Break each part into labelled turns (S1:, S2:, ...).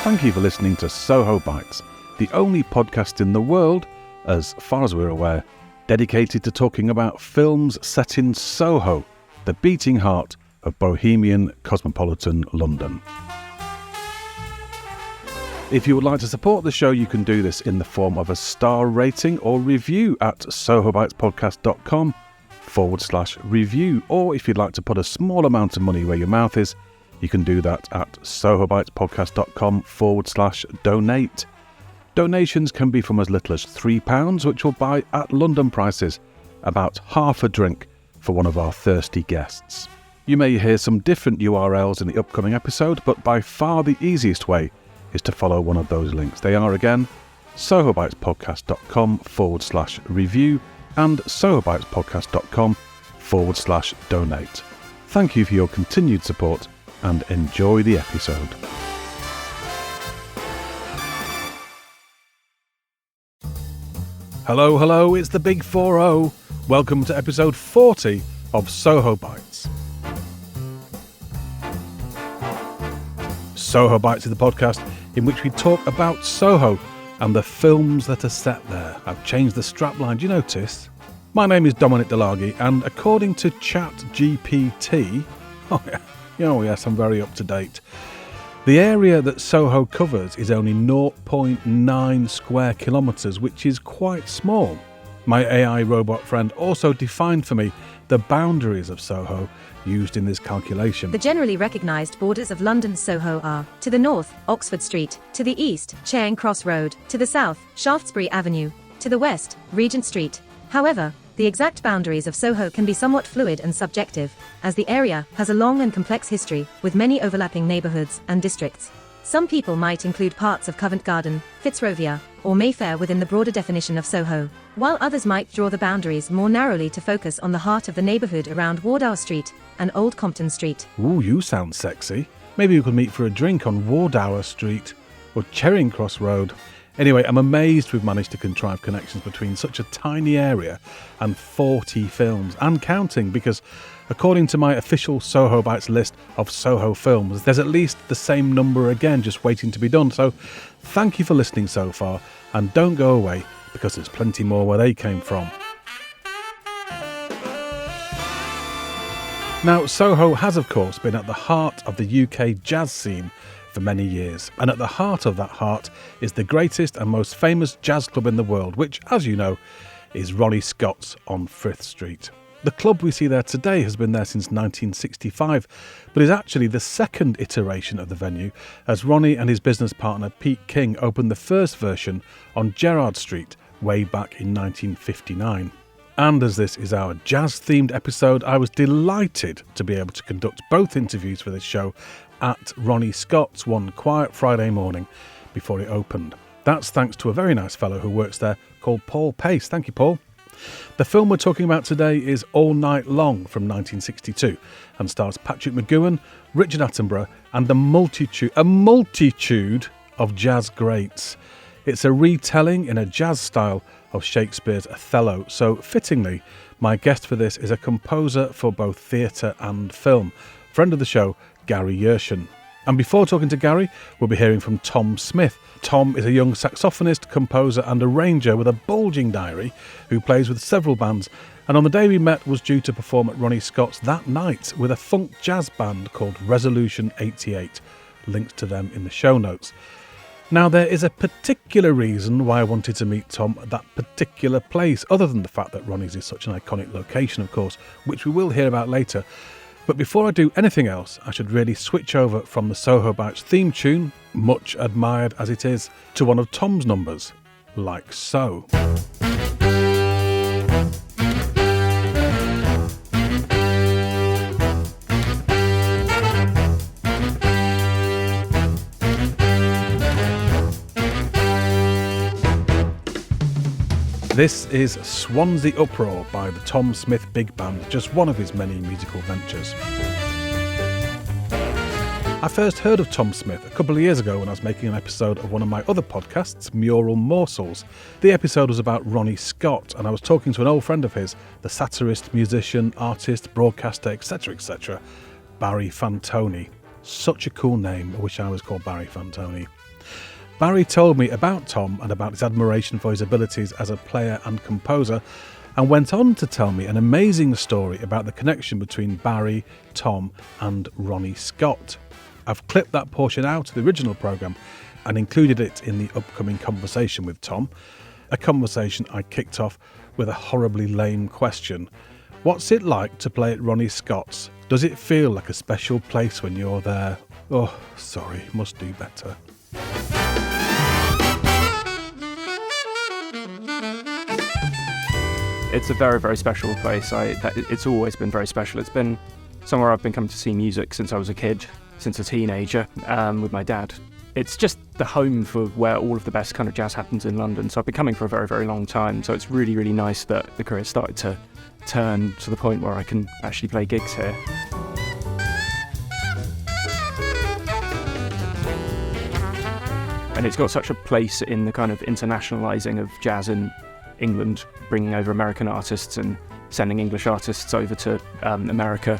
S1: Thank you for listening to Soho Bites, the only podcast in the world, as far as we're aware, dedicated to talking about films set in Soho, the beating heart of bohemian cosmopolitan London. If you would like to support the show, you can do this in the form of a star rating or review at sohobitespodcast.com/review, or if you'd like to put a small amount of money where your mouth is, you can do that at sohobitespodcast.com/donate. Donations can be from as little as £3, which will buy, at London prices, about half a drink for one of our thirsty guests. You may hear some different URLs in the upcoming episode, but by far the easiest way is to follow one of those links. They are, again, sohobitespodcast.com/review and sohobitespodcast.com/donate. Thank you for your continued support and enjoy the episode. Hello, it's the Big 4-0. Welcome to episode 40 of Soho Bites. Soho Bites is the podcast in which we talk about Soho and the films that are set there. I've changed the strapline, do you notice? My name is Dominic Delaghi, and according to ChatGPT, oh yes, I'm very up to date, the area that Soho covers is only 0.9 square kilometres, which is quite small. My AI robot friend also defined for me the boundaries of Soho used in this calculation.
S2: The generally recognised borders of London's Soho are: to the north, Oxford Street; to the east, Charing Cross Road; to the south, Shaftesbury Avenue; to the west, Regent Street. However, the exact boundaries of Soho can be somewhat fluid and subjective, as the area has a long and complex history, with many overlapping neighbourhoods and districts. Some people might include parts of Covent Garden, Fitzrovia, or Mayfair within the broader definition of Soho, while others might draw the boundaries more narrowly to focus on the heart of the neighbourhood around Wardour Street and Old Compton Street.
S1: Ooh, you sound sexy. Maybe we could meet for a drink on Wardour Street or Charing Cross Road. Anyway, I'm amazed we've managed to contrive connections between such a tiny area and 40 films, and counting, because according to my official Soho Bites list of Soho films, there's at least the same number again just waiting to be done. So thank you for listening so far, and don't go away, because there's plenty more where they came from. Now, Soho has of course been at the heart of the UK jazz scene for many years, and at the heart of that heart is the greatest and most famous jazz club in the world, which, as you know, is Ronnie Scott's on Frith Street. The club we see there today has been there since 1965, but is actually the second iteration of the venue, as Ronnie and his business partner Pete King opened the first version on Gerrard Street way back in 1959. And as this is our jazz-themed episode, I was delighted to be able to conduct both interviews for this show at Ronnie Scott's one quiet Friday morning before it opened. That's thanks to a very nice fellow who works there called Paul Pace. Thank you, Paul. The film we're talking about today is All Night Long from 1962 and stars Patrick McGoohan, Richard Attenborough and a multitude of jazz greats. It's a retelling in a jazz style of Shakespeare's Othello, so fittingly, my guest for this is a composer for both theatre and film, friend of the show, Gary Yershin. And before talking to Gary, we'll be hearing from Tom Smith. Tom is a young saxophonist, composer and arranger with a bulging diary who plays with several bands, and on the day we met was due to perform at Ronnie Scott's that night with a funk jazz band called Resolution 88. Links to them in the show notes. Now, there is a particular reason why I wanted to meet Tom at that particular place, other than the fact that Ronnie's is such an iconic location, of course, which we will hear about later. But before I do anything else, I should really switch over from the Soho Bites theme tune, much admired as it is, to one of Tom's numbers, like so. This is Swansea Uproar by the Tom Smith Big Band, just one of his many musical ventures. I first heard of Tom Smith a couple of years ago when I was making an episode of one of my other podcasts, Mural Morsels. The episode was about Ronnie Scott, and I was talking to an old friend of his, the satirist, musician, artist, broadcaster, etc., Barry Fantoni. Such a cool name. I wish I was called Barry Fantoni. Barry told me about Tom and about his admiration for his abilities as a player and composer, and went on to tell me an amazing story about the connection between Barry, Tom and Ronnie Scott. I've clipped that portion out of the original programme and included it in the upcoming conversation with Tom, a conversation I kicked off with a horribly lame question. What's it like to play at Ronnie Scott's? Does it feel like a special place when you're there? Oh, sorry, must do better.
S3: It's a very, very special place. It's always been very special. It's been somewhere I've been coming to see music since I was a kid, since a teenager, with my dad. It's just the home for where all of the best kind of jazz happens in London. So I've been coming for a very, very long time. So it's really, really nice that the career started to turn to the point where I can actually play gigs here. And it's got such a place in the kind of internationalising of jazz in England, bringing over American artists and sending English artists over to America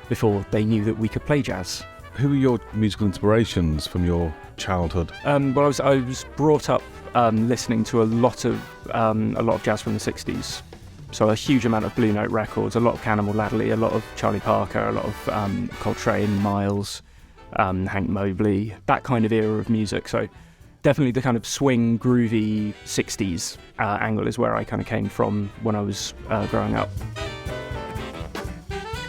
S3: before they knew that we could play jazz.
S1: Who are your musical inspirations from your childhood?
S3: Well, I was brought up listening to a lot of jazz from the 60s. So a huge amount of Blue Note records, a lot of Cannonball Adderley, a lot of Charlie Parker, a lot of Coltrane, Miles, Hank Mobley, that kind of era of music. So definitely the kind of swing, groovy 60s angle is where I kind of came from when I was growing up.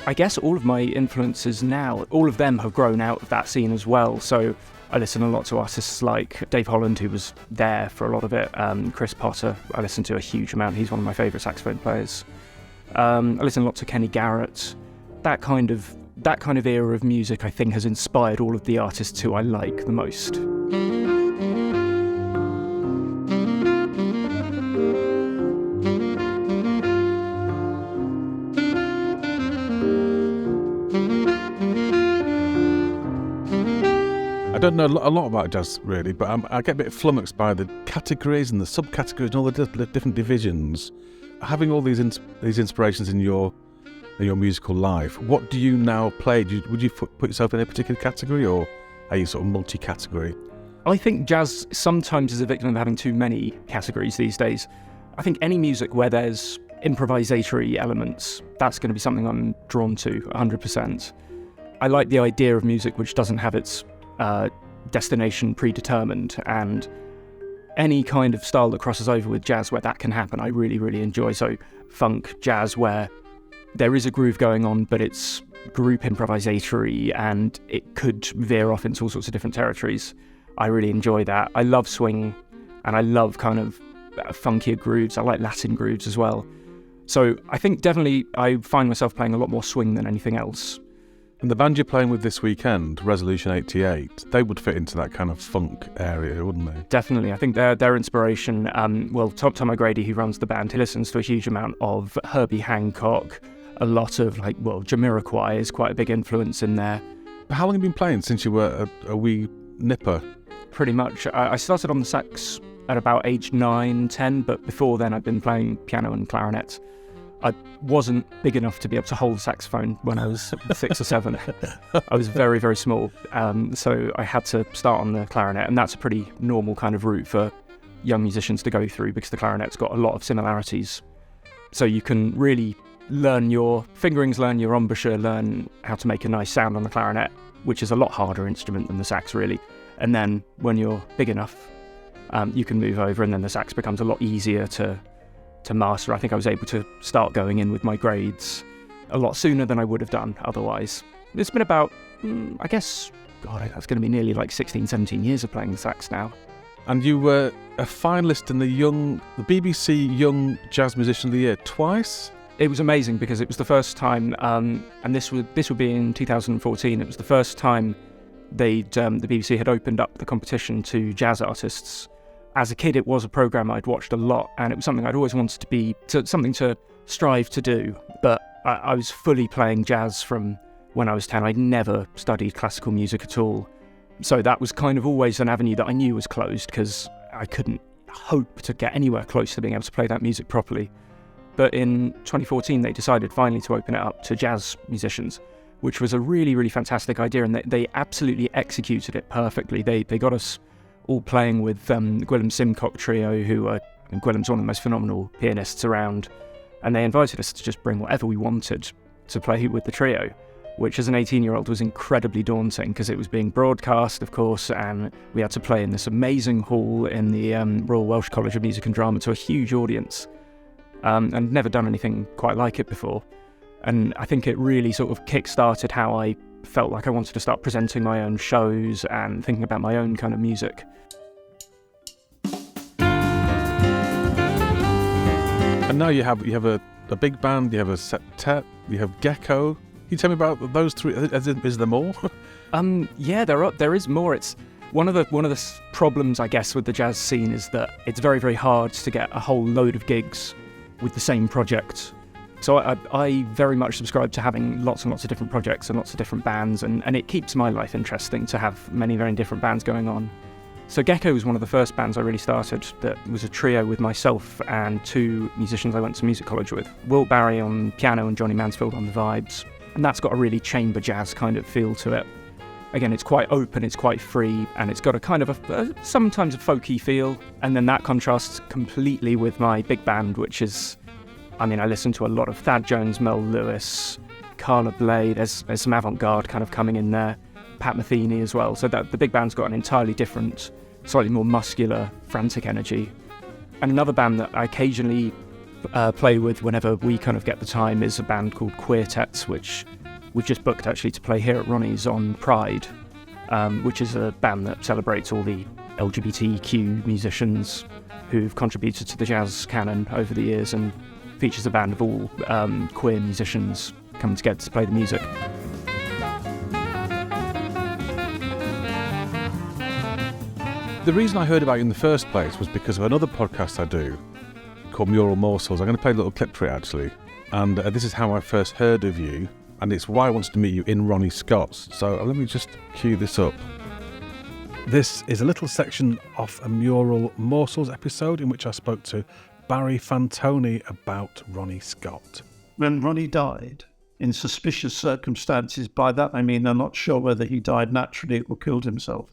S3: I guess all of my influences now, all of them have grown out of that scene as well. So I listen a lot to artists like Dave Holland, who was there for a lot of it. Chris Potter, I listen to a huge amount. He's one of my favourite saxophone players. I listen a lot to Kenny Garrett. That kind of era of music, I think, has inspired all of the artists who I like the most.
S1: I don't know a lot about jazz, really, but I get a bit flummoxed by the categories and the subcategories and all the different divisions. Having all these inspirations in your musical life, what do you now play? Would you put yourself in a particular category, or are you sort of multi-category?
S3: I think jazz sometimes is a victim of having too many categories these days. I think any music where there's improvisatory elements, that's going to be something I'm drawn to 100%. I like the idea of music which doesn't have its destination predetermined, and any kind of style that crosses over with jazz where that can happen I really, really enjoy. So funk, jazz, where there is a groove going on but it's group improvisatory and it could veer off into all sorts of different territories. I really enjoy that. I love swing and I love kind of funkier grooves. I like Latin grooves as well. So I think definitely I find myself playing a lot more swing than anything else.
S1: And the band you're playing with this weekend, Resolution 88, they would fit into that kind of funk area, wouldn't they?
S3: Definitely. I think their inspiration, Tom O'Grady, who runs the band, he listens to a huge amount of Herbie Hancock, a lot of, Jamiroquai is quite a big influence in there.
S1: How long have you been playing? Since you were a wee nipper?
S3: Pretty much. I started on the sax at about age 9, 10, but before then I'd been playing piano and clarinet. I wasn't big enough to be able to hold the saxophone when I was 6 or 7. I was very, very small, so I had to start on the clarinet, and that's a pretty normal kind of route for young musicians to go through because the clarinet's got a lot of similarities. So you can really learn your fingerings, learn your embouchure, learn how to make a nice sound on the clarinet, which is a lot harder instrument than the sax, really. And then when you're big enough, you can move over, and then the sax becomes a lot easier to master. I think I was able to start going in with my grades a lot sooner than I would have done otherwise. It's been about, that's going to be nearly 16, 17 years of playing the sax now.
S1: And you were a finalist in the BBC Young Jazz Musician of the Year twice?
S3: It was amazing because it was the first time, and this would be in 2014, it was the first time the BBC had opened up the competition to jazz artists. As a kid, it was a programme I'd watched a lot, and it was something I'd always wanted to be, something to strive to do. But I was fully playing jazz from when I was 10. I'd never studied classical music at all. So that was kind of always an avenue that I knew was closed because I couldn't hope to get anywhere close to being able to play that music properly. But in 2014, they decided finally to open it up to jazz musicians, which was a really, really fantastic idea, and they absolutely executed it perfectly. They got us all playing with Gwilym Simcock Trio, and Gwilym's one of the most phenomenal pianists around, and they invited us to just bring whatever we wanted to play with the trio, which as an 18-year-old was incredibly daunting because it was being broadcast, of course, and we had to play in this amazing hall in the Royal Welsh College of Music and Drama to a huge audience, and never done anything quite like it before. And I think it really sort of kick-started how I felt like I wanted to start presenting my own shows and thinking about my own kind of music.
S1: And now you have a big band, you have a septet, you have Gecko. Can you tell me about those three? Is there more?
S3: Yeah, there is more. It's one of the problems, I guess, with the jazz scene is that it's very, very hard to get a whole load of gigs with the same project. So I very much subscribe to having lots and lots of different projects and lots of different bands, and it keeps my life interesting to have many very different bands going on. So Gecko was one of the first bands I really started that was a trio with myself and two musicians I went to music college with. Will Barry on piano and Johnny Mansfield on the vibes. And that's got a really chamber jazz kind of feel to it. Again, it's quite open, it's quite free, and it's got a kind of sometimes a folky feel. And then that contrasts completely with my big band, which is, I listen to a lot of Thad Jones, Mel Lewis, Carla Bley. There's some avant-garde kind of coming in there. Pat Metheny as well. So that the big band's got an entirely different, slightly more muscular, frantic energy. And another band that I occasionally play with whenever we kind of get the time is a band called Quartets, which we've just booked actually to play here at Ronnie's on Pride, which is a band that celebrates all the LGBTQ musicians who've contributed to the jazz canon over the years and features a band of all queer musicians coming together to play the music.
S1: The reason I heard about you in the first place was because of another podcast I do called Mural Morsels. I'm going to play a little clip for it actually, and this is how I first heard of you, and it's why I wanted to meet you in Ronnie Scott's. So let me just cue this up. This is a little section of a Mural Morsels episode in which I spoke to Barry Fantoni about Ronnie Scott.
S4: When Ronnie died in suspicious circumstances, by that I mean they're not sure whether he died naturally or killed himself,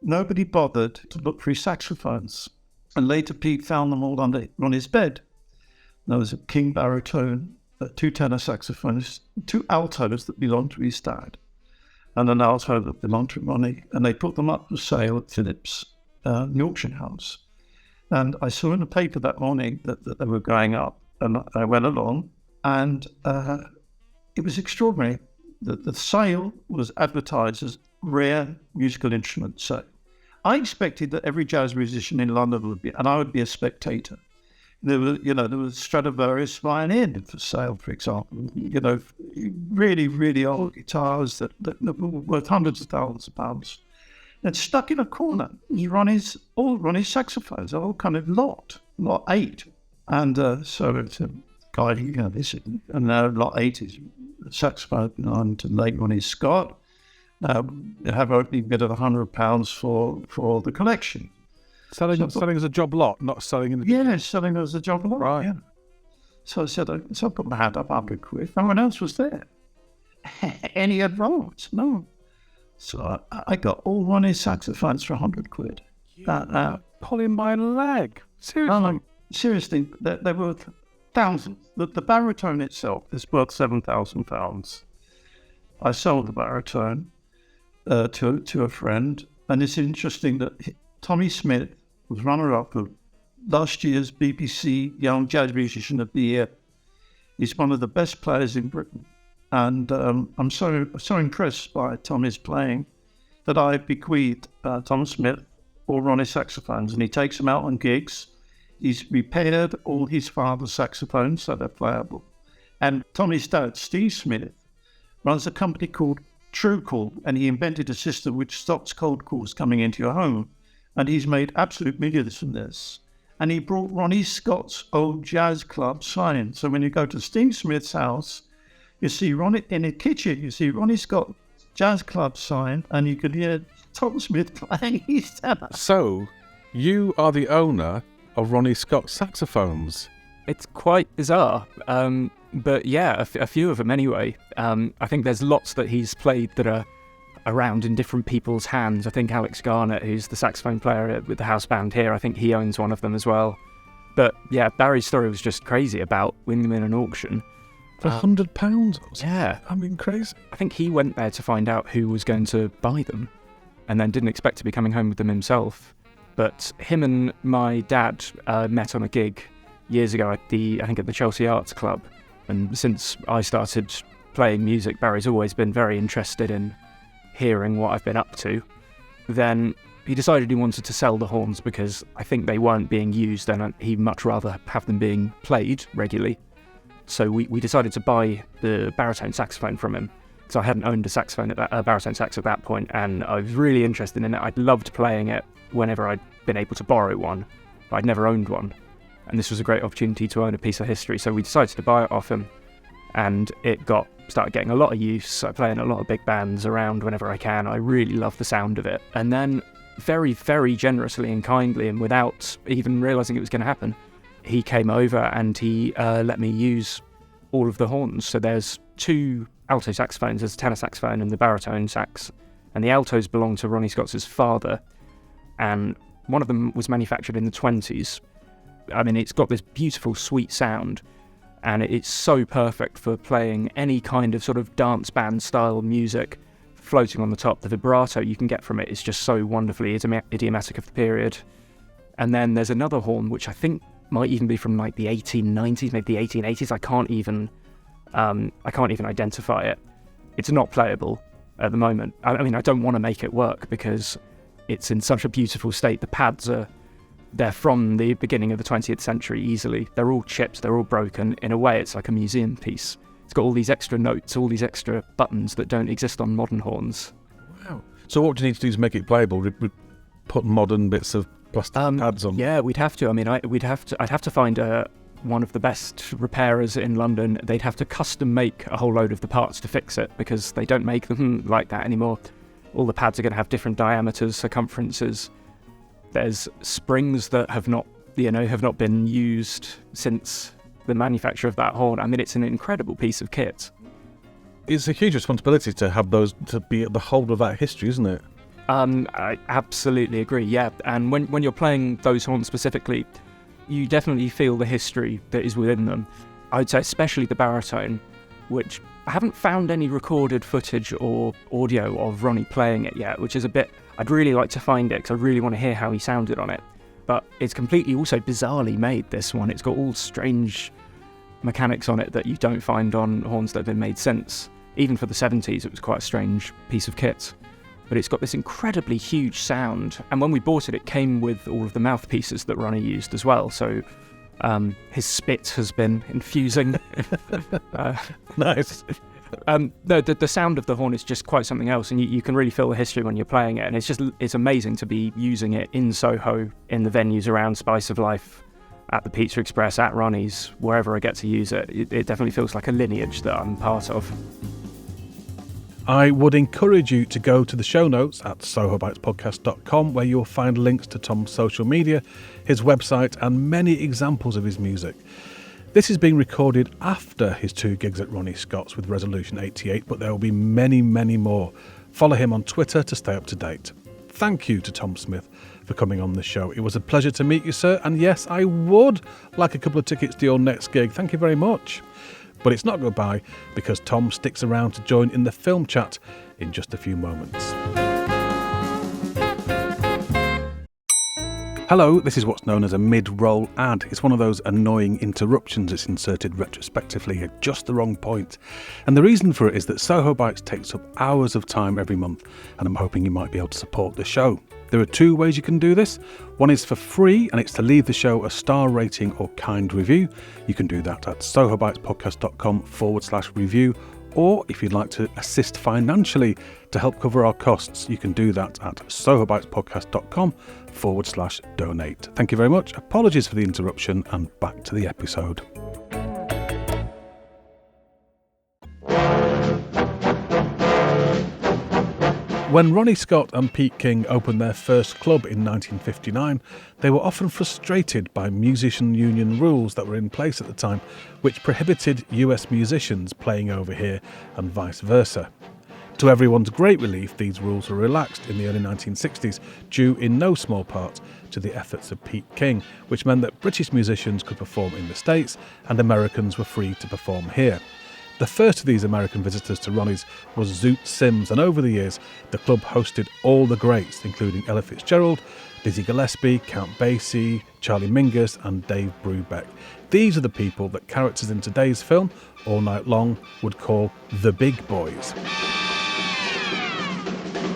S4: nobody bothered to look for his saxophones. And later Pete found them all under Ronnie's bed. There was a king baritone, two tenor saxophones, two altos that belonged to his dad, and an alto that belonged to Ronnie. And they put them up for sale at Phillips, the auction house. And I saw in the paper that morning that they were going up, and I went along, and it was extraordinary. The sale was advertised as rare musical instrument sale. I expected that every jazz musician in London would be, and I would be a spectator. There was Stradivarius violin for sale, for example. Really, really old guitars that were worth hundreds of thousands of pounds. And stuck in a corner was all Ronnie's saxophones, a whole kind of lot 8. And so it's a guy, and now lot 8 is saxophone on to late Ronnie Scott. They have a bit of £100 for the collection.
S1: Selling as a job lot, not selling in the...
S4: Yeah, selling as a job lot,
S1: right.
S4: Yeah. So I said, so I put my hand up £100. No one else was there. Any advance? No. So I got all Ronnie's saxophones for £100.
S1: Pulling my leg. Seriously?
S4: No, seriously, they're worth thousands. The baritone itself is worth £7,000. I sold the baritone to a friend, and it's interesting that Tommy Smith was runner-up of last year's BBC Young Jazz Musician of the Year. He's one of the best players in Britain, and I'm so impressed by Tommy's playing that I bequeathed Tom Smith all Ronnie's saxophones, and he takes them out on gigs. He's repaired all his father's saxophones so they're playable. And Tommy's dad, Steve Smith, runs a company called True Call, and he invented a system which stops cold calls coming into your home. And he's made absolute millions from this. And he brought Ronnie Scott's old jazz club sign. So when you go to Steve Smith's house, you see Ronnie in the kitchen, you see Ronnie Scott jazz club sign, and you can hear Tom Smith playing his tenor.
S1: So, you are the owner of Ronnie Scott saxophones.
S3: It's quite bizarre. But yeah, a few of them anyway. I think there's lots that he's played that are around in different people's hands. I think Alex Garnett, who's the saxophone player with the house band here, I think he owns one of them as well. But yeah, Barry's story was just crazy about winning them in an auction.
S1: For £100?
S3: Yeah.
S1: I mean, crazy.
S3: I think he went there to find out who was going to buy them and then didn't expect to be coming home with them himself. But him and my dad met on a gig years ago at the Chelsea Arts Club. And since I started playing music, Barry's always been very interested in hearing what I've been up to. Then he decided he wanted to sell the horns because I think they weren't being used and he'd much rather have them being played regularly. So we decided to buy the baritone saxophone from him because I hadn't owned a baritone sax at that point, and I was really interested in it. I'd loved playing it whenever I'd been able to borrow one, but I'd never owned one. And this was a great opportunity to own a piece of history, so we decided to buy it off him, and it started getting a lot of use. I play in a lot of big bands around whenever I can. I really love the sound of it. And then very, very generously and kindly, and without even realising it was going to happen, he came over and he let me use all of the horns. So there's 2 alto saxophones, there's a tenor saxophone and the baritone sax, and the altos belong to Ronnie Scott's father, and one of them was manufactured in the 20s. I mean, it's got this beautiful, sweet sound, and it's so perfect for playing any kind of sort of dance band style music floating on the top. The vibrato you can get from it is just so wonderfully idiomatic of the period. And then there's another horn which I think might even be from like the 1890s, maybe the 1880s. I can't even identify it. It's not playable at the moment. I mean, I don't want to make it work because it's in such a beautiful state. The pads they're from the beginning of the 20th century easily. They're all chipped, they're all broken. In a way, it's like a museum piece. It's got all these extra notes, all these extra buttons that don't exist on modern horns.
S1: Wow. So what do you need to do to make it playable? We'd put modern bits of plastic pads on?
S3: Yeah, we'd have to. I mean, I'd have to find one of the best repairers in London. They'd have to custom make a whole load of the parts to fix it because they don't make them like that anymore. All the pads are going to have different diameters, circumferences. There's springs that have not been used since the manufacture of that horn. I mean, it's an incredible piece of kit.
S1: It's a huge responsibility to have those, to be at the hold of that history, isn't it?
S3: I absolutely agree, yeah. And when you're playing those horns specifically, you definitely feel the history that is within them. I would say especially the baritone, which I haven't found any recorded footage or audio of Ronnie playing it yet, which is a bit... I'd really like to find it because I really want to hear how he sounded on it. But it's completely also bizarrely made, this one. It's got all strange mechanics on it that you don't find on horns that have been made since. Even for the 70s, it was quite a strange piece of kit. But it's got this incredibly huge sound. And when we bought it, it came with all of the mouthpieces that Ronnie used as well. So his spit has been infusing.
S1: Nice.
S3: The sound of the horn is just quite something else, and you can really feel the history when you're playing it. And it's amazing to be using it in Soho, in the venues around Spice of Life, at the Pizza Express, at Ronnie's, wherever I get to use it. It definitely feels like a lineage that I'm part of.
S1: I would encourage you to go to the show notes at sohobitespodcast.com, where you'll find links to Tom's social media, his website, and many examples of his music. This is being recorded after his 2 gigs at Ronnie Scott's with Resolution 88, but there will be many, many more. Follow him on Twitter to stay up to date. Thank you to Tom Smith for coming on the show. It was a pleasure to meet you, sir, and yes, I would like a couple of tickets to your next gig. Thank you very much. But it's not goodbye, because Tom sticks around to join in the film chat in just a few moments. Hello, this is what's known as a mid-roll ad. It's one of those annoying interruptions that's inserted retrospectively at just the wrong point. And the reason for it is that Soho Bites takes up hours of time every month, and I'm hoping you might be able to support the show. There are 2 ways you can do this. One is for free, and it's to leave the show a star rating or kind review. You can do that at sohobitespodcast.com/review. Or if you'd like to assist financially to help cover our costs, you can do that at sohobitespodcast.com/donate. Thank you very much. Apologies for the interruption, and back to the episode. When Ronnie Scott and Pete King opened their first club in 1959, they were often frustrated by musician union rules that were in place at the time, which prohibited US musicians playing over here and vice versa. To everyone's great relief, these rules were relaxed in the early 1960s, due in no small part to the efforts of Pete King, which meant that British musicians could perform in the States and Americans were free to perform here. The first of these American visitors to Ronnie's was Zoot Sims, and over the years the club hosted all the greats, including Ella Fitzgerald, Dizzy Gillespie, Count Basie, Charlie Mingus and Dave Brubeck. These are the people that characters in today's film, All Night Long, would call the big boys.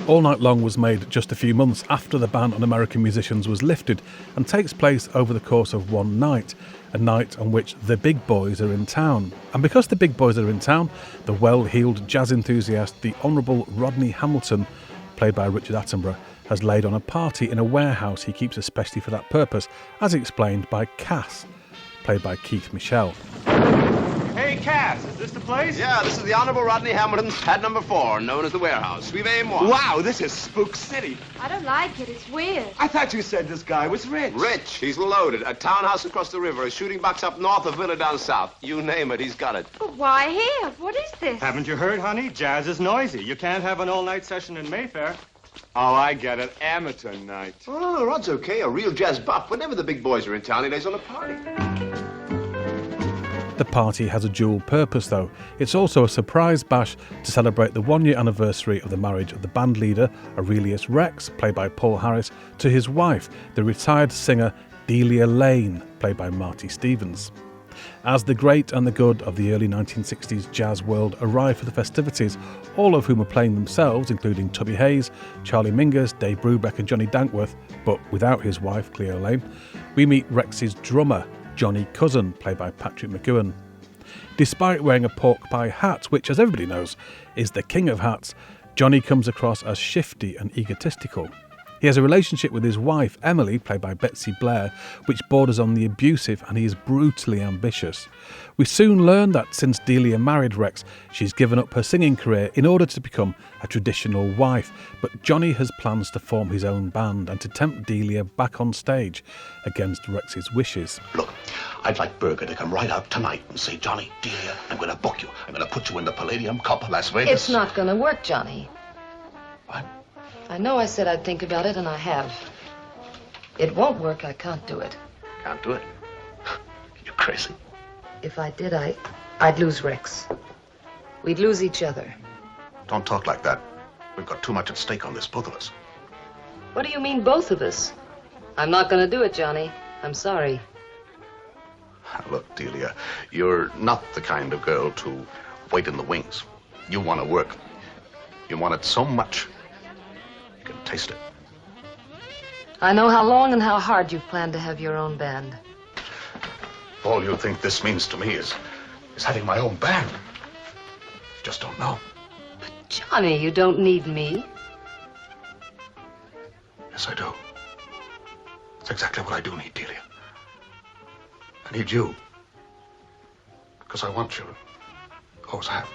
S1: All Night Long was made just a few months after the ban on American musicians was lifted and takes place over the course of one night, a night on which the big boys are in town. And because the big boys are in town, the well-heeled jazz enthusiast, the Honourable Rodney Hamilton, played by Richard Attenborough, has laid on a party in a warehouse he keeps especially for that purpose, as explained by Cass, played by Keith Michelle.
S5: Hey, Cass, is this the place?
S6: Yeah, this is the Honorable Rodney Hamilton's pad number 4, known as the warehouse. Suivez moi.
S5: Wow, this is Spook City.
S7: I don't like it. It's weird.
S5: I thought you said this guy was rich.
S6: Rich. He's loaded. A townhouse across the river, a shooting box up north, a villa down south. You name it, he's got it.
S7: But why here? What is this?
S5: Haven't you heard, honey? Jazz is noisy. You can't have an all-night session in Mayfair. Oh, I get it. Amateur night.
S6: Oh, no, Rod's okay. A real jazz buff. Whenever the big boys are in town, he lays on a party.
S1: The party has a dual purpose though. It's also a surprise bash to celebrate the 1-year anniversary of the marriage of the band leader, Aurelius Rex, played by Paul Harris, to his wife, the retired singer Delia Lane, played by Marty Stevens. As the great and the good of the early 1960s jazz world arrive for the festivities, all of whom are playing themselves, including Tubby Hayes, Charlie Mingus, Dave Brubeck and Johnny Dankworth, but without his wife, Cleo Lane, we meet Rex's drummer, Johnny Cousin, played by Patrick McGowan. Despite wearing a pork pie hat, which, as everybody knows, is the king of hats, Johnny comes across as shifty and egotistical. He has a relationship with his wife, Emily, played by Betsy Blair, which borders on the abusive, and he is brutally ambitious. We soon learn that since Delia married Rex, she's given up her singing career in order to become a traditional wife, but Johnny has plans to form his own band and to tempt Delia back on stage against Rex's wishes.
S8: Look, I'd like Berger to come right out tonight and say, Johnny, Delia, I'm going to book you. I'm going to put you in the Palladium Cup, Las Vegas.
S9: It's not going to work, Johnny.
S8: What?
S9: I know I said I'd think about it, and I have. It won't work. I can't do it.
S8: Can't do it. You're crazy.
S9: If I did, I'd lose Rex. We'd lose each other.
S8: Don't talk like that. We've got too much at stake on this, both of us.
S9: What do you mean, both of us? I'm not going to do it, Johnny. I'm sorry.
S8: Look, Delia, you're not the kind of girl to wait in the wings. You want to work. You want it so much. You can taste it.
S9: I know how long and how hard you've planned to have your own band.
S8: All you think this means to me is having my own band. You just don't know.
S9: But Johnny, you don't need me.
S8: Yes, I do. That's exactly what I do need, Delia. I need you. Because I want you. Always have.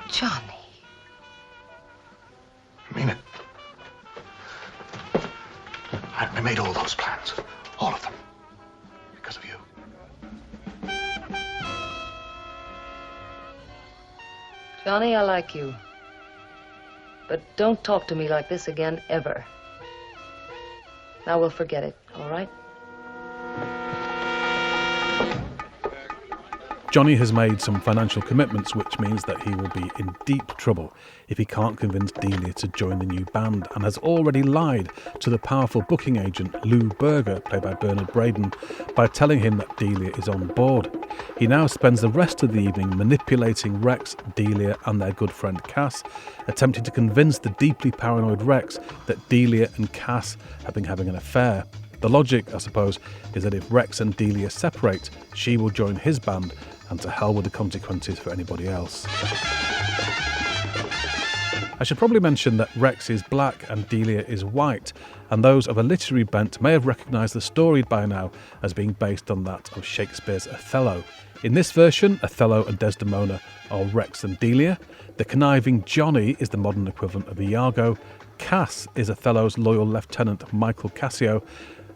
S9: Johnny.
S8: I mean it. I made all those plans. All of them. Because of you.
S9: Johnny, I like you. But don't talk to me like this again, ever. Now we'll forget it, all right?
S1: Johnny has made some financial commitments, which means that he will be in deep trouble if he can't convince Delia to join the new band, and has already lied to the powerful booking agent Lou Berger, played by Bernard Braden, by telling him that Delia is on board. He now spends the rest of the evening manipulating Rex, Delia and their good friend Cass, attempting to convince the deeply paranoid Rex that Delia and Cass have been having an affair. The logic, I suppose, is that if Rex and Delia separate, she will join his band, and to hell with the consequences for anybody else. I should probably mention that Rex is black and Delia is white, and those of a literary bent may have recognised the story by now as being based on that of Shakespeare's Othello. In this version, Othello and Desdemona are Rex and Delia. The conniving Johnny is the modern equivalent of Iago. Cass is Othello's loyal lieutenant Michael Cassio.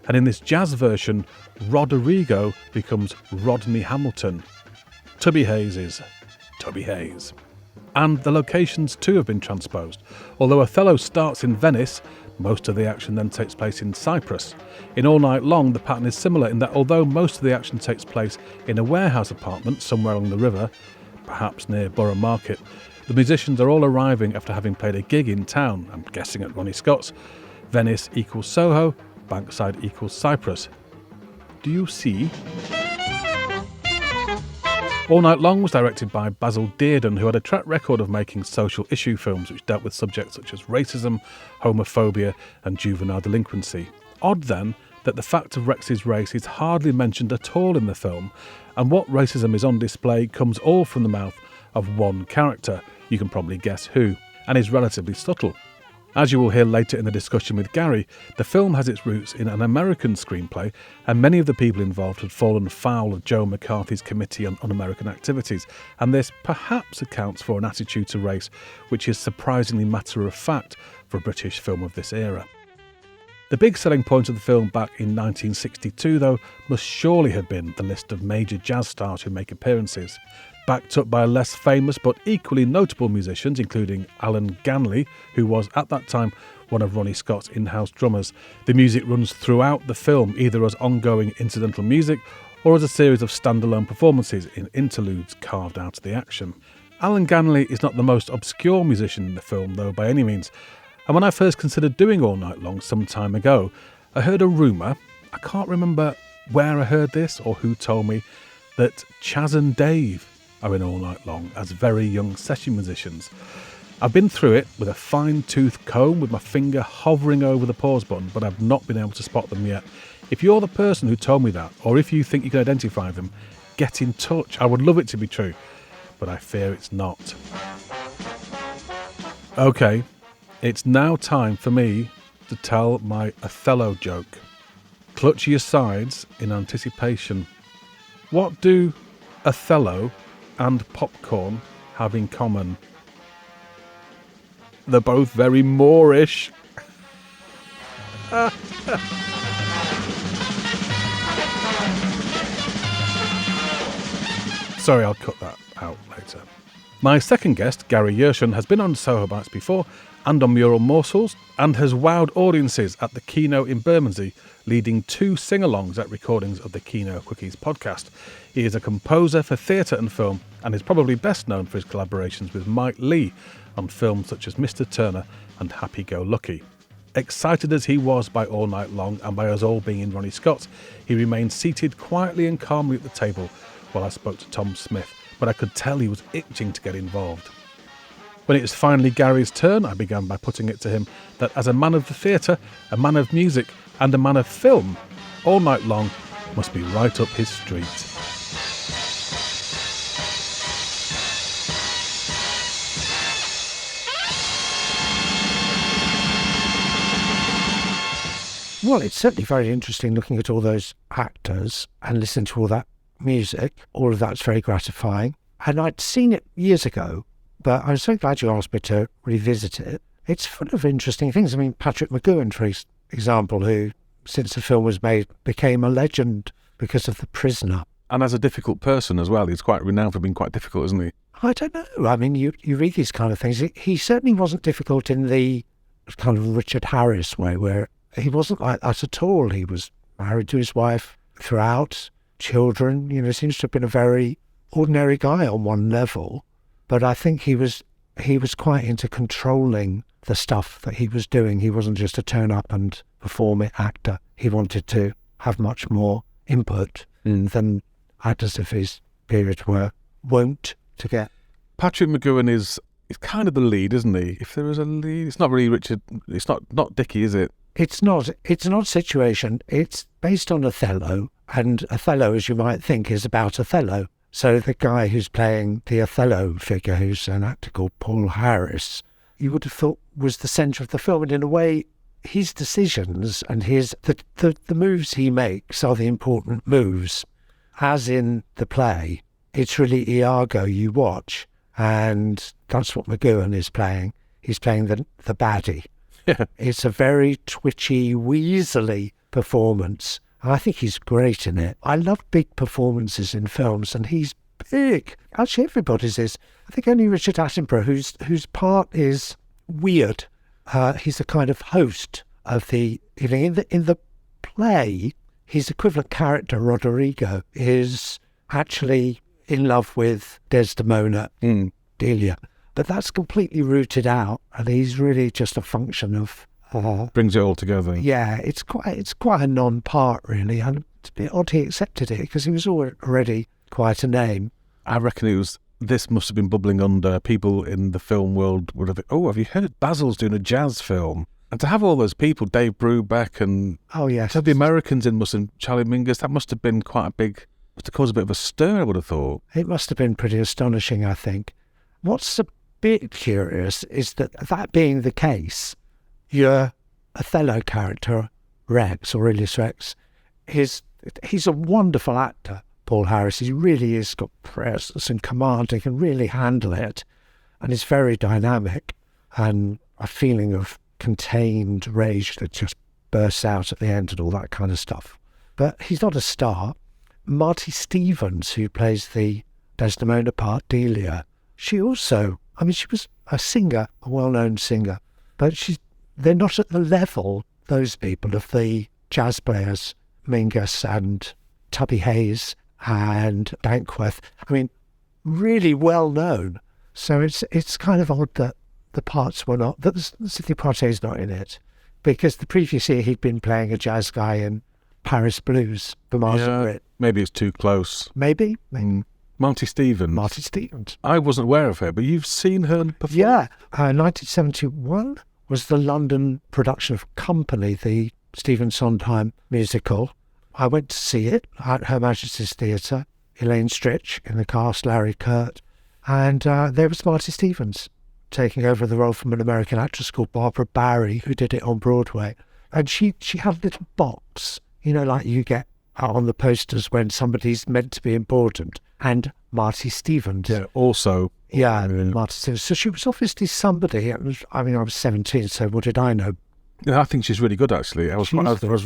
S1: And in this jazz version, Roderigo becomes Rodney Hamilton. Tubby Hayes is Tubby Hayes. And the locations too have been transposed. Although Othello starts in Venice, most of the action then takes place in Cyprus. In All Night Long, the pattern is similar in that although most of the action takes place in a warehouse apartment somewhere along the river, perhaps near Borough Market, the musicians are all arriving after having played a gig in town, I'm guessing at Ronnie Scott's. Venice equals Soho, Bankside equals Cyprus. Do you see? All Night Long was directed by Basil Dearden, who had a track record of making social issue films which dealt with subjects such as racism, homophobia and juvenile delinquency. Odd then that the fact of Rex's race is hardly mentioned at all in the film, and what racism is on display comes all from the mouth of one character, you can probably guess who, and is relatively subtle. As you will hear later in the discussion with Gary, the film has its roots in an American screenplay, and many of the people involved had fallen foul of Joe McCarthy's Committee on Un-American Activities, and this perhaps accounts for an attitude to race which is surprisingly matter-of-fact for a British film of this era. The big selling point of the film back in 1962, though, must surely have been the list of major jazz stars who make appearances. Backed up by less famous but equally notable musicians, including Alan Ganley, who was at that time one of Ronnie Scott's in-house drummers. The music runs throughout the film, either as ongoing incidental music or as a series of standalone performances in interludes carved out of the action. Alan Ganley is not the most obscure musician in the film, though, by any means. And when I first considered doing All Night Long some time ago, I heard a rumour, I can't remember where I heard this or who told me, that Chaz and Dave are in All Night Long as very young session musicians. I've been through it with a fine-tooth comb with my finger hovering over the pause button, but I've not been able to spot them yet. If you're the person who told me that, or if you think you can identify them, get in touch. I would love it to be true, but I fear it's not. Okay, it's now time for me to tell my Othello joke. Clutch your sides in anticipation. What do Othello and popcorn have in common? They're both very Moorish. Sorry, I'll cut that out later. My second guest, Gary Yershon, has been on Soho Bites before and on Mural Morsels, and has wowed audiences at the Kino in Bermondsey, leading 2 sing-alongs at recordings of the Kino Quickies podcast. He is a composer for theatre and film, and is probably best known for his collaborations with Mike Leigh on films such as Mr. Turner and Happy Go Lucky. Excited as he was by All Night Long and by us all being in Ronnie Scott's, he remained seated quietly and calmly at the table while I spoke to Tom Smith, but I could tell he was itching to get involved. When it was finally Gary's turn, I began by putting it to him that as a man of the theatre, a man of music and a man of film, All Night Long must be right up his street.
S10: Well, it's certainly very interesting looking at all those actors and listening to all that music. All of that's very gratifying. And I'd seen it years ago, but I'm so glad you asked me to revisit it. It's full of interesting things. I mean, Patrick McGoohan, for example, who, since the film was made, became a legend because of The Prisoner.
S1: And as a difficult person as well. He's quite renowned for being quite difficult, isn't he?
S10: I don't know. I mean, you read these kind of things. He certainly wasn't difficult in the kind of Richard Harris way, where he wasn't like that at all. He was married to his wife throughout, children, seems to have been a very ordinary guy on one level. But I think he was quite into controlling the stuff that he was doing. He wasn't just a turn up and perform it actor. He wanted to have much more input than actors of his period were wont to get.
S1: Patrick McGoohan is kind of the lead, isn't he? If there is a lead, it's not really Richard. It's not Dickie, is it?
S10: It's not. It's an odd situation. It's based on Othello, and Othello, as you might think, is about Othello. So the guy who's playing the Othello figure, who's an actor called Paul Harris, you would have thought was the centre of the film. And in a way, his decisions and the moves he makes are the important moves. As in the play, it's really Iago you watch, and that's what McGowan is playing. He's playing the baddie.
S1: Yeah.
S10: It's a very twitchy, weaselly performance. I think he's great in it. I love big performances in films, and he's big. Actually, everybody's is. I think only Richard Attenborough, whose part is weird. He's a kind of host of the evening. In the play, his equivalent character, Roderigo, is actually in love with Desdemona, Delia. But that's completely rooted out, and he's really just a function of...
S1: brings it all together.
S10: Yeah, it's quite a non-part, really. And it's a bit odd he accepted it, because he was already quite a name.
S1: I reckon this must have been bubbling under. People in the film world would have, have you heard Basil's doing a jazz film? And to have all those people, Dave Brubeck and to have the Americans in, Charlie Mingus, that must have been quite a big, must have caused a bit of a stir, I would have thought.
S10: It must have been pretty astonishing, I think. What's a bit curious is that being the case, your Othello character, Rex, Aurelius Rex, he's a wonderful actor, Paul Harris. He really has got presence and command. He can really handle it, and he's very dynamic, and a feeling of contained rage that just bursts out at the end and all that kind of stuff. But he's not a star. Marty Stevens, who plays the Desdemona part, Delia, she also, she was a singer, a well-known singer, but they're not at the level, those people, of the jazz players, Mingus and Tubby Hayes and Dankworth. Really well-known. So it's kind of odd that the parts were not, that the Sidney Poitier's not in it, because the previous year he'd been playing a jazz guy in Paris Blues for Margaret.
S1: Maybe it's too close.
S10: Maybe.
S1: Marty Stevens. I wasn't aware of her, but you've seen her perform?
S10: Yeah. 1971 was the London production of Company, the Stephen Sondheim musical. I went to see it at Her Majesty's Theatre, Elaine Stritch in the cast, Larry Kurt, and there was Marty Stevens taking over the role from an American actress called Barbara Barry, who did it on Broadway. And she had a little box, like you get on the posters when somebody's meant to be important, and Marty Stevens.
S1: Yeah, also.
S10: Yeah, Marty Stevens. So she was obviously somebody. I was 17, so what did I know?
S1: Yeah, I think she's really good, actually. I was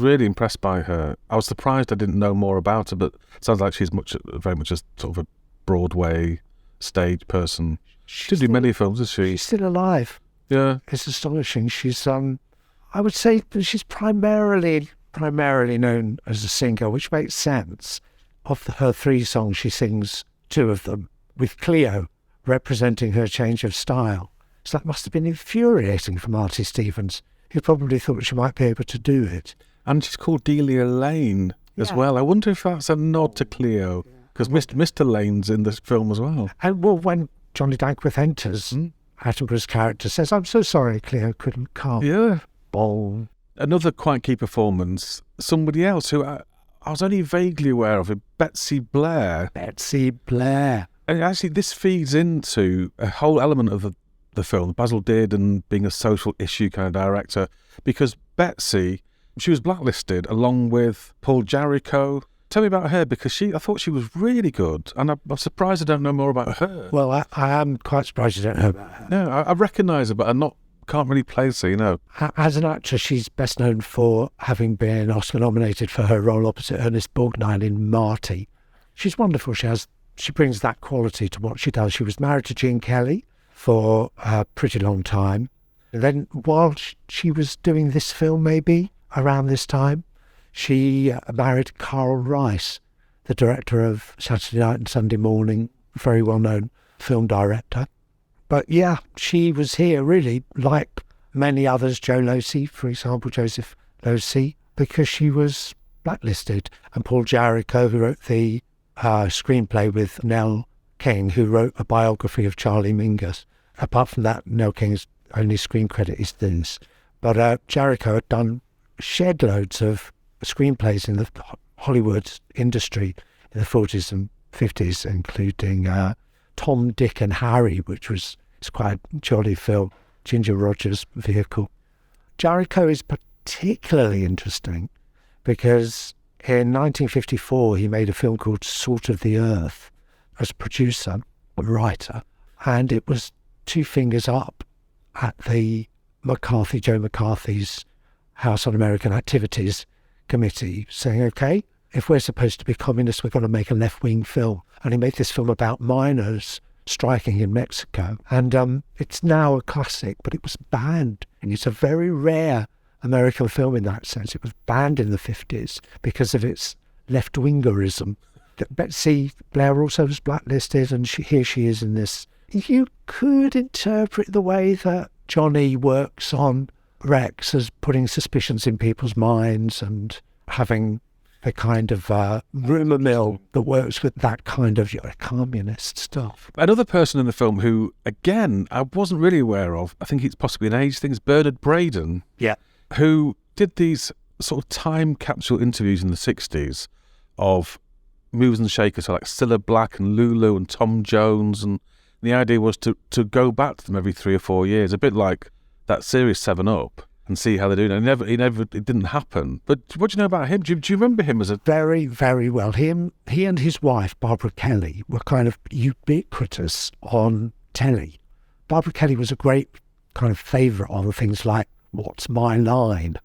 S1: really impressed by her. I was surprised I didn't know more about her, but it sounds like she's very much a sort of a Broadway stage person. She didn't do many films, is she?
S10: She's still alive.
S1: Yeah.
S10: It's astonishing. She's, I would say she's primarily known as a singer, which makes sense. Of her 3 songs, she sings 2 of them, with Cleo representing her change of style. So that must have been infuriating for Marty Stevens, who probably thought she might be able to do it.
S1: And she's called Delia Lane as well. I wonder if that's a nod to Cleo, because Mr. Lane's in this film as well.
S10: And when Johnny Dankworth enters, Attenborough's character says, "I'm so sorry Cleo couldn't come."
S1: Yeah.
S10: Bong.
S1: Another quite key performance, somebody else who I was only vaguely aware of, Betsy Blair.
S10: Betsy Blair.
S1: And actually this feeds into a whole element of the film Basil did, and being a social issue kind of director, because Betsy, she was blacklisted along with Paul Jarrico. Tell me about her, because I thought she was really good, and I'm surprised I don't know more about her.
S10: Well, I am quite surprised you don't know about her.
S1: No, I recognise her, but I can't really place her,
S10: As an actress, she's best known for having been Oscar-nominated for her role opposite Ernest Borgnine in Marty. She's wonderful. She brings that quality to what she does. She was married to Gene Kelly for a pretty long time. And then while she was doing this film, maybe around this time, she married Carl Rice, the director of Saturday Night and Sunday Morning, very well-known film director. But yeah, she was here really, like many others, Joe Losey, for example, Joseph Losey, because she was blacklisted. And Paul Jarrico, who wrote the screenplay with Nell King, who wrote a biography of Charlie Mingus. Apart from that, Nell King's only screen credit is this. But Jarrico had done shed loads of screenplays in the Hollywood industry in the 40s and 50s, including Tom, Dick and Harry, which was quite a jolly film. Ginger Rogers' vehicle. Jericho is particularly interesting because in 1954 he made a film called Salt of the Earth as a producer, a writer, and it was two fingers up at the Joe McCarthy's House on American Activities Committee, saying, okay, if we're supposed to be communists, we've got to make a left-wing film. And he made this film about miners striking in Mexico. And it's now a classic, but it was banned. And it's a very rare American film in that sense. It was banned in the 50s because of its left-wingerism. Betsy Blair also was blacklisted, and here she is in this. You could interpret the way that Johnny works on Rex as putting suspicions in people's minds and having the kind of rumour mill that works with that kind of communist stuff.
S1: Another person in the film who, again, I wasn't really aware of, I think it's possibly an age thing, is Bernard Braden.
S10: Yeah.
S1: Who did these sort of time capsule interviews in the 60s of movers and shakers, so like Cilla Black and Lulu and Tom Jones, and the idea was to go back to them every 3 or 4 years, a bit like that series 7 Up, and see how they're doing. It didn't happen. But what do you know about him? Do you remember him as a...
S10: Very, very well. He and his wife, Barbara Kelly, were kind of ubiquitous on telly. Barbara Kelly was a great kind of favourite on things like What's My Line,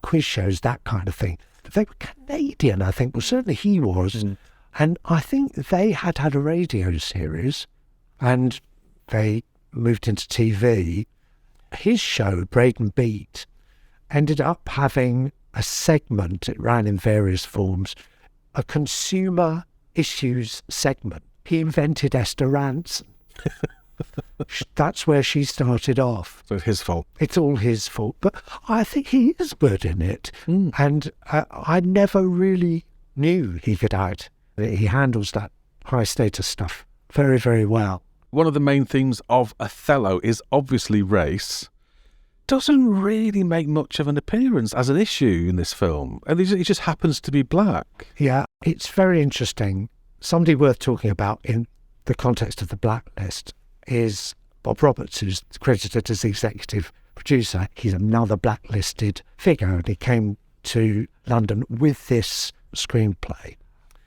S10: quiz shows, that kind of thing. They were Canadian, I think. Well, certainly he was. Mm. And I think they had a radio series, and they moved into TV. His show, Braden Beat, ended up having a segment, it ran in various forms, a consumer issues segment. He invented Esther Ranson. That's where she started off.
S1: So it's his fault.
S10: It's all his fault. But I think he is good in it. Mm. And I never really knew he could act. He handles that high status stuff very, very well.
S1: One of the main themes of Othello is obviously race. Doesn't really make much of an appearance as an issue in this film. And he just happens to be black.
S10: Yeah, it's very interesting. Somebody worth talking about in the context of the blacklist is Bob Roberts, who's credited as the executive producer. He's another blacklisted figure, and he came to London with this screenplay.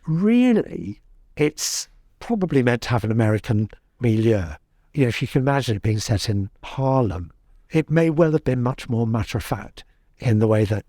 S10: Really, it's probably meant to have an American milieu. You know, if you can imagine it being set in Harlem, it may well have been much more matter-of-fact in the way that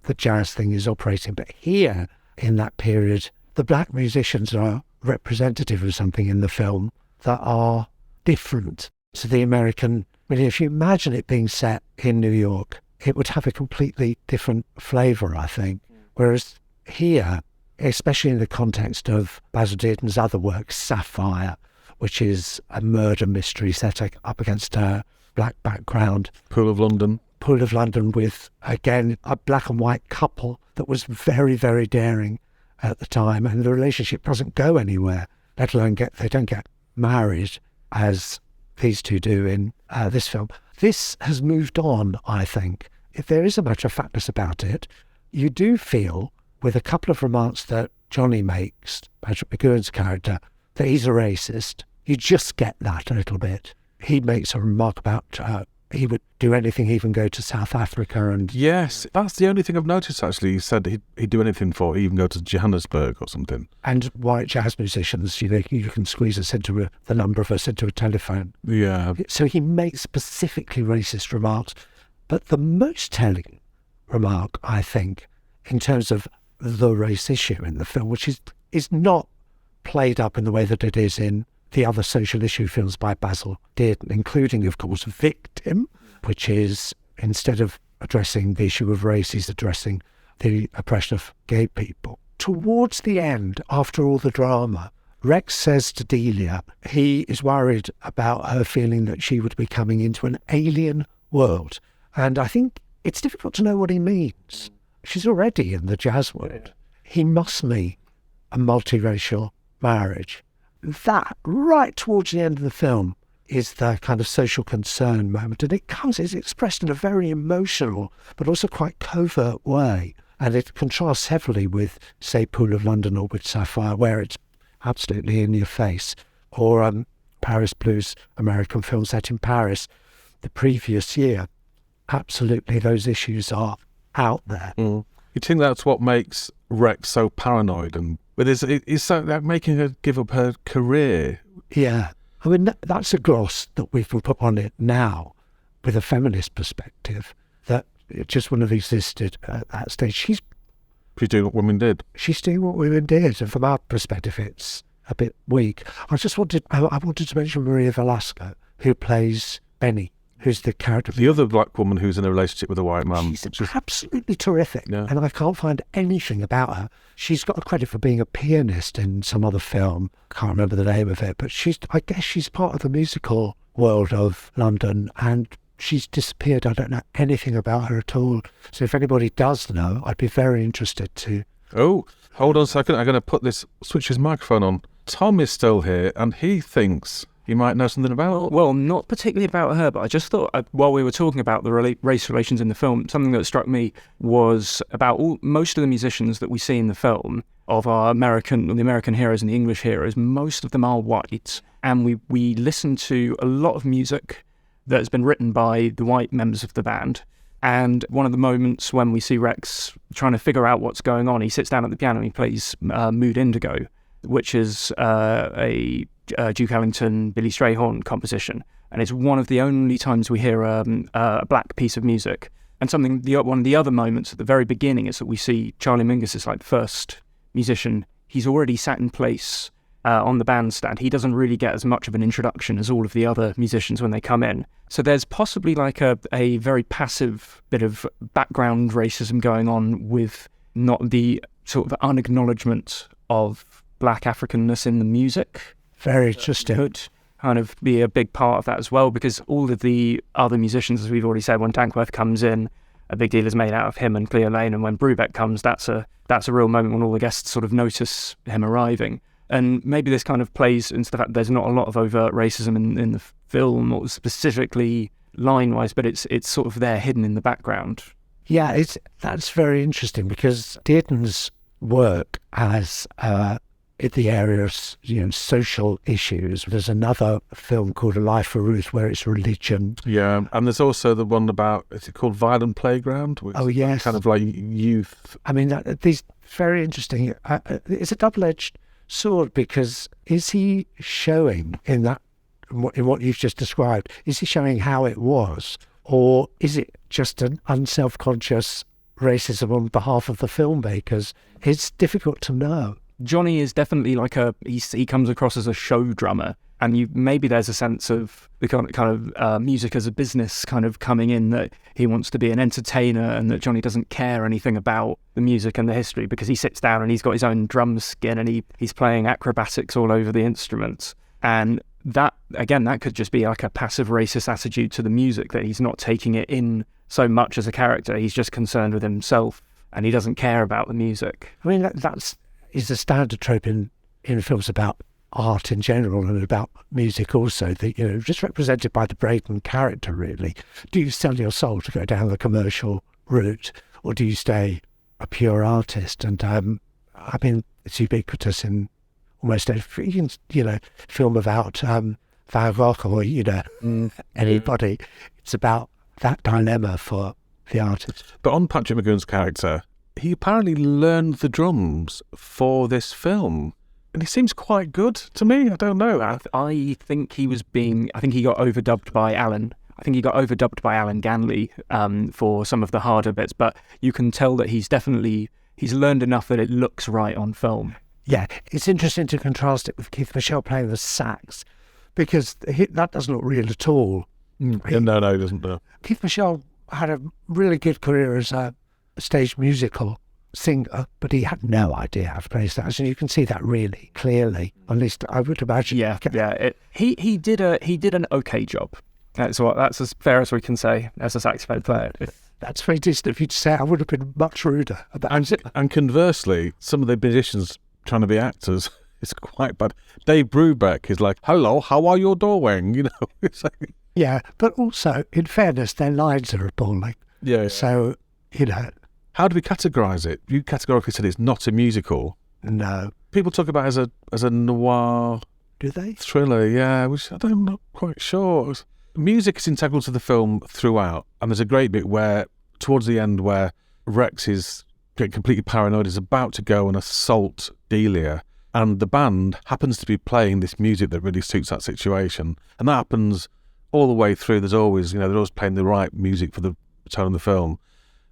S10: the jazz thing is operating. But here, in that period, the black musicians are representative of something in the film that are different to the American. I mean, if you imagine it being set in New York, it would have a completely different flavour, I think. Whereas here, especially in the context of Basil Dearden's other work, Sapphire, which is a murder mystery set up against a black background.
S1: Pool of London
S10: with, again, a black and white couple that was very, very daring at the time, and the relationship doesn't go anywhere, let alone they don't get married as these two do in this film. This has moved on, I think. If there is a matter-of-factness about it, you do feel, with a couple of remarks that Johnny makes, Patrick McGowan's character, that he's a racist. You just get that a little bit. He makes a remark about he would do anything, even go to South Africa. And
S1: yes, that's the only thing I've noticed, actually. He said he'd do anything even go to Johannesburg or something.
S10: And white jazz musicians, you can squeeze us into the number of us into a telephone.
S1: Yeah.
S10: So he makes specifically racist remarks. But the most telling remark, I think, in terms of the race issue in the film, which is not played up in the way that it is in the other social issue films by Basil Dearden, including, of course, Victim, which is, instead of addressing the issue of race, he's addressing the oppression of gay people. Towards the end, after all the drama, Rex says to Delia he is worried about her feeling that she would be coming into an alien world. And I think it's difficult to know what he means. She's already in the jazz world. He must mean a multiracial marriage. That, right towards the end of the film, is the kind of social concern moment. And it's expressed in a very emotional, but also quite covert way. And it contrasts heavily with, say, Pool of London or with Sapphire, where it's absolutely in your face. Or Paris Blues, American film set in Paris. the previous year, absolutely those issues are out there.
S1: You think that's what makes Rex so paranoid, and but is so that making her give up her career?
S10: Yeah, I mean that's a gloss that we can put on it now, with a feminist perspective, that it just wouldn't have existed at that stage. She's
S1: doing what women did.
S10: She's doing what women did, and from our perspective, it's a bit weak. I wanted to mention Maria Velasco, who plays Benny, who's the character.
S1: The other black woman who's in a relationship with a white man.
S10: She's absolutely terrific,
S1: Yeah.
S10: and I can't find anything about her. She's got a credit for being a pianist in some other film. Can't remember the name of it, but I guess she's part of the musical world of London, and she's disappeared. I don't know anything about her at all. So if anybody does know, I'd be very interested to.
S1: Oh, hold on a second. I'm going to switch his microphone on. Tom is still here, and he thinks he might know something about her.
S3: Well, not particularly about her, but I just thought while we were talking about the race relations in the film, something that struck me was about most of the musicians that we see in the film, of the American heroes and the English heroes, most of them are white, and we listen to a lot of music that has been written by the white members of the band. And one of the moments when we see Rex trying to figure out what's going on, he sits down at the piano and he plays Mood Indigo, which is a Duke Ellington, Billy Strayhorn composition. And it's one of the only times we hear a black piece of music. And one of the other moments at the very beginning is that we see Charlie Mingus is like the first musician. He's already sat in place on the bandstand. He doesn't really get as much of an introduction as all of the other musicians when they come in. So there's possibly like a very passive bit of background racism going on, with not the sort of unacknowledgement of black Africanness in the music.
S10: Very interesting.
S3: Could kind of be a big part of that as well, because all of the other musicians, as we've already said, when Dankworth comes in, a big deal is made out of him and Cleo Lane, and when Brubeck comes, that's a real moment when all the guests sort of notice him arriving. And maybe this kind of plays into the fact that there's not a lot of overt racism in the film, or specifically line-wise, but it's sort of there hidden in the background.
S10: Yeah, that's very interesting, because Dearden's work as in the area of social issues. There's another film called A Life for Ruth where it's religion.
S1: Yeah, and there's also the one about, is it called Violent Playground? Which
S10: oh yes,
S1: kind of like youth.
S10: I mean, these very interesting. It's a double-edged sword, because is he showing in what you've just described? Is he showing how it was, or is it just an unself-conscious racism on behalf of the filmmakers? It's difficult to know.
S3: Johnny is definitely like he comes across as a show drummer, and maybe there's a sense of the kind of music as a business kind of coming in, that he wants to be an entertainer, and that Johnny doesn't care anything about the music and the history, because he sits down and he's got his own drum skin and he's playing acrobatics all over the instruments. And that could just be like a passive racist attitude to the music, that he's not taking it in so much as a character. He's just concerned with himself and he doesn't care about the music.
S10: I mean, that's a standard trope in films about art in general, and about music also, that just represented by the Braden character, really. Do you sell your soul to go down the commercial route, or do you stay a pure artist? And I mean, it's ubiquitous in almost every film about Van Gogh or anybody. It's about that dilemma for the artist.
S1: But on Patrick McGowan's character, he apparently learned the drums for this film, and he seems quite good to me. I don't know.
S3: I think he got overdubbed by Alan. I think he got overdubbed by Alan Ganley for some of the harder bits, but you can tell that he's learned enough that it looks right on film.
S10: Yeah, it's interesting to contrast it with Keith Michelle playing the sax, because that doesn't look real at all.
S1: No, he doesn't. No.
S10: Keith Michelle had a really good career as a stage musical singer, but he had no idea how to play sax, and you can see that really clearly. At least I would imagine.
S3: Yeah. He did an okay job. That's as fair as we can say as a saxophone player.
S10: That's very distant of you to say. I would have been much ruder about it.
S1: And conversely, some of the musicians trying to be actors is quite bad. Dave Brubeck is like, "Hello, how are you doing?" It's like,
S10: yeah, but also, in fairness, their lines are appalling.
S1: Yeah.
S10: So,
S1: how do we categorise it? You categorically said it's not a musical.
S10: No.
S1: People talk about it as a noir.
S10: Do they?
S1: Thriller, yeah, which I'm not quite sure. Music is integral to the film throughout, and there's a great bit where, towards the end, where Rex is getting completely paranoid, is about to go and assault Delia, and the band happens to be playing this music that really suits that situation, and that happens all the way through. There's always, they're always playing the right music for the tone of the film,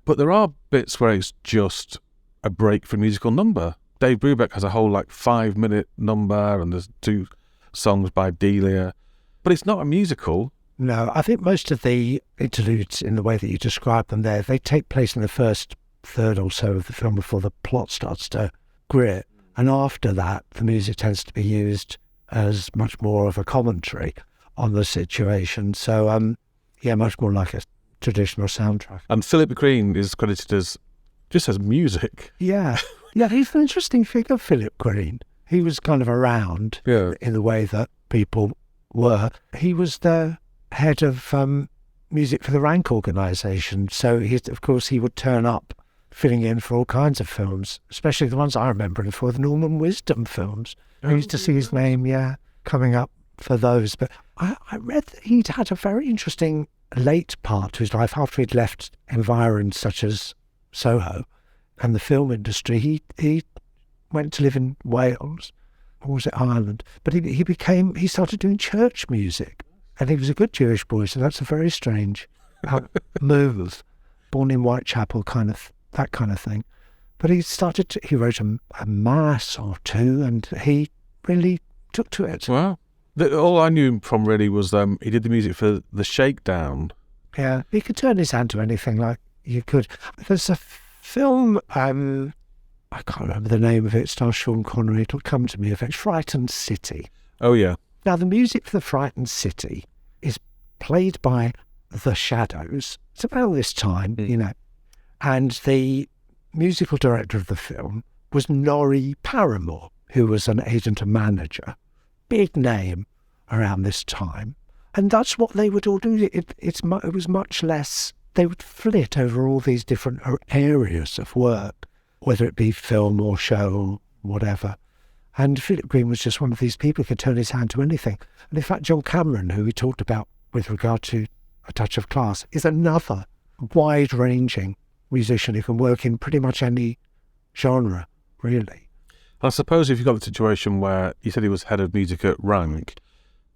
S1: but there are bits where it's just a break for a musical number. Dave Brubeck has a whole 5-minute number, and there's 2 songs by Delia, but it's not a musical.
S10: No, I think most of the interludes, in the way that you describe them there, they take place in the first third or so of the film before the plot starts to grip. And after that, the music tends to be used as much more of a commentary on the situation. So, much more like a traditional soundtrack.
S1: And Philip Green is credited as just as music.
S10: Yeah. Yeah, he's an interesting figure, Philip Green. He was kind of around in the way that people were. He was the head of music for the Rank organisation. So, of course, he would turn up filling in for all kinds of films, especially the ones I remember him for, the Norman Wisdom films. I used to see his name, coming up for those. But I read that he'd had a very interesting late part to his life after he'd left environs such as Soho and the film industry. He went to live in Wales, or was it Ireland? But he started doing church music, and he was a good Jewish boy, so that's a very strange move. Born in Whitechapel, that kind of thing. But he wrote a mass or 2, and he really took to it.
S1: Wow. All I knew him from really was he did the music for The Shakedown.
S10: Yeah, he could turn his hand to anything like you could. There's a film, I can't remember the name of it, it stars Sean Connery, it'll come to me if it's Frightened City.
S1: Oh, yeah.
S10: Now, the music for the Frightened City is played by The Shadows. It's about this time, and the musical director of the film was Norrie Paramore, who was an agent and manager. Big name around this time. And that's what they would all do. It was much less, they would flit over all these different areas of work, whether it be film or show or whatever. And Philip Green was just one of these people who could turn his hand to anything. And in fact, John Cameron, who we talked about with regard to A Touch of Class, is another wide-ranging musician who can work in pretty much any genre, really.
S1: I suppose if you've got the situation where you said he was head of music at Rank,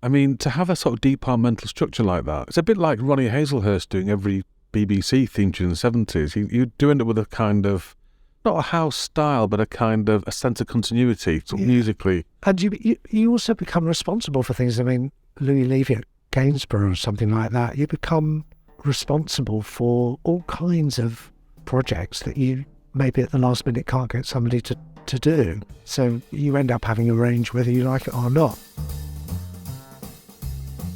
S1: I mean, to have a sort of departmental structure like that, it's a bit like Ronnie Hazelhurst doing every BBC theme tune in the 70s. You do end up with a kind of, not a house style, but a kind of a sense of continuity musically.
S10: And you also become responsible for things. I mean, Louis Levy at Gainsborough or something like that, you become responsible for all kinds of projects that you maybe at the last minute can't get somebody to do. So you end up having a range whether you like it or not.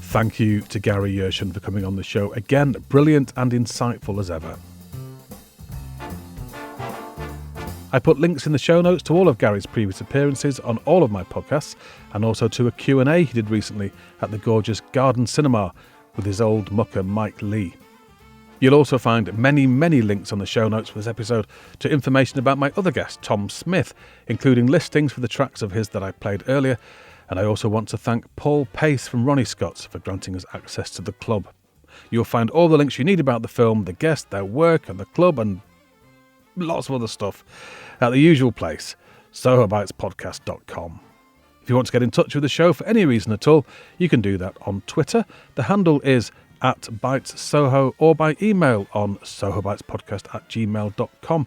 S1: Thank you to Gary Yershon for coming on the show. Again, brilliant and insightful as ever. I put links in the show notes to all of Gary's previous appearances on all of my podcasts, and also to a Q&A he did recently at the gorgeous Garden Cinema with his old mucker Mike Lee. You'll also find many, many links on the show notes for this episode to information about my other guest, Tom Smith, including listings for the tracks of his that I played earlier. And I also want to thank Paul Pace from Ronnie Scott's for granting us access to the club. You'll find all the links you need about the film, the guest, their work, and the club, and lots of other stuff at the usual place, sohobitespodcast.com. If you want to get in touch with the show for any reason at all, you can do that on Twitter. The handle is @BytesSoho, or by email on sohobitespodcast@gmail.com.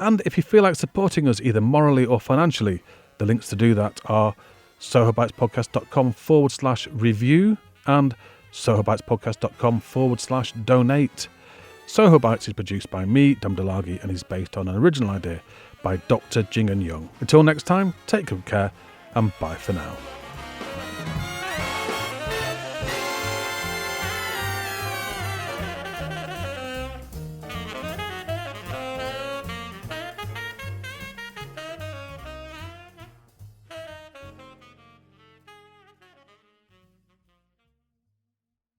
S1: And if you feel like supporting us either morally or financially, the links to do that are sohobitespodcast.com/review and sohobitespodcast.com/donate. Soho Bites is produced by me, Dam Dalagi, and is based on an original idea by Dr. Jingen Young. Until next time, take good care and bye for now.